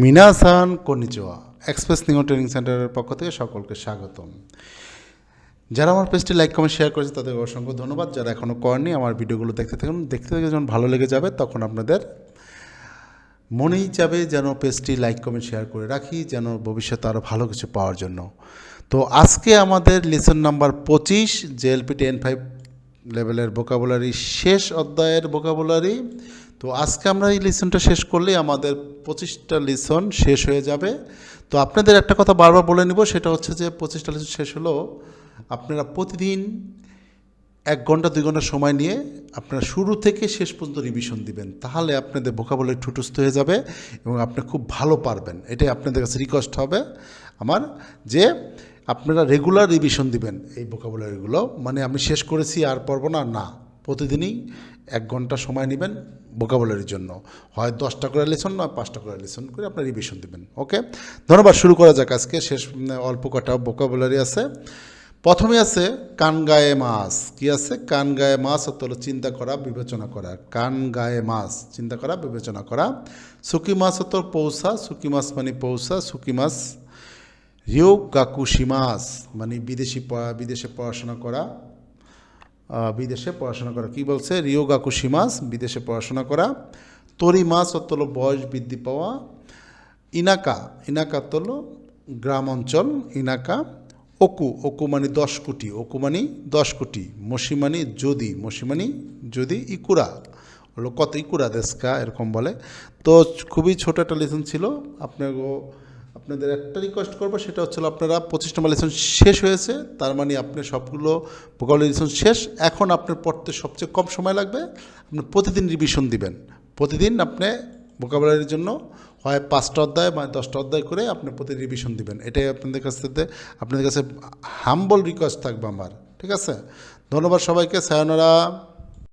মিনাসান কনিচিওয়া express new training সেন্টারের পক্ষ থেকে সকলকে স্বাগতম। যারা আমার পেজটি লাইক কমেন্ট শেয়ার করেছে তাদের অসংখ্য ধন্যবাদ। যারা এখনও করেনি আমার ভিডিওগুলো দেখতে থাকুন, দেখতে দেখতে যখন ভালো লেগে যাবে তখন আপনাদের মনেই যাবে যেন পেজটি লাইক কমেন্ট শেয়ার করে রাখি, যেন ভবিষ্যতে আরও ভালো কিছু পাওয়ার জন্য। তো আজকে আমাদের লেসন নাম্বার 25 জেএলপি 10-5 লেভেলের ভোকাবুলারি শেষ অধ্যায়ের ভোকাবুলারি। তো আজকে আমরা এই লেসনটা শেষ করলেই আমাদের 25টা লেসন শেষ হয়ে যাবে। তো আপনাদের একটা কথা বারবার বলে নিব, সেটা হচ্ছে যে 25টা লেসন শেষ হলো আপনারা প্রতিদিন 1 ঘন্টা 2 ঘন্টা সময় নিয়ে আপনারা শুরু থেকে শেষ পর্যন্ত রিভিশন দিবেন, তাহলে আপনাদের ভোকাবুলারি ঠুটস্থ হয়ে যাবে এবং আপনি খুব ভালো পারবেন। এটাই আপনাদের কাছে রিকোয়েস্ট হবে আমার, যে আপনারা রেগুলার রিভিশন দিবেন এই ভোকাবুলারিগুলো। মানে আমি শেষ করেছি আর পারবো না, না, প্রতিদিনই 1 ঘন্টা সময় নেবেন ভোকাবুলারির জন্য। হয় 10টা করে লেসন, নয় 5টা করে লেসন করে আপনার রিভিশন দিবেন। ওকে, ধন্যবাদ। শুরু করা যাক। আজকে শেষ অল্প কটা ভোকাবুলারি আছে। প্রথমে আছে কান গায়ে মাছ। কি আছে? কান গায়ে মাছ অর্থ হলো চিন্তা করা, বিবেচনা করা। কান গায়ে মাছ, চিন্তা করা, বিবেচনা করা। সুকি মাছ অর্থ পৌঁছা। সুকি মাছ মানে পৌঁছা। সুকি মাছ। রিও গাকুশিমাস মানে বিদেশে পড়াশোনা করা। বিদেশে পড়াশোনা করা কি বলছে? রিও গাকুশিমাস, বিদেশে পড়াশোনা করা। তরি মাছ অর্থ হলো বয়স বৃদ্ধি পাওয়া। ইনাকা, ইনাকা অর্থ হলো গ্রাম অঞ্চল, ইনাকা। ওকু, ওকু মানে 10 কোটি, ওকু মানে 10 কোটি। মসি মানে যদি, মসি মানে যদি। ইকুরা হলো কত, ইকুরা দেশকা এরকম বলে। তো খুবই ছোট একটা লেসন ছিল। আপনাদের একটা রিকোয়েস্ট করবো, সেটা হচ্ছিল আপনারা 25 নম্বর লেসন শেষ হয়েছে, তার মানে আপনি সবগুলো ভোকাবুলারি লেসন শেষ। এখন আপনার পড়তে সবচেয়ে কম সময় লাগবে। আপনি প্রতিদিন রিভিশন দিবেন। প্রতিদিন আপনি ভোকাবুলারির জন্য হয় 5টা অধ্যায় বা 10টা অধ্যায় করে আপনি প্রতিদিন রিভিশন দিবেন। এটাই আপনাদের কাছে হাম্বল রিকোয়েস্ট থাকবে আমার। ঠিক আছে, ধন্যবাদ সবাইকে। সায়োনারা।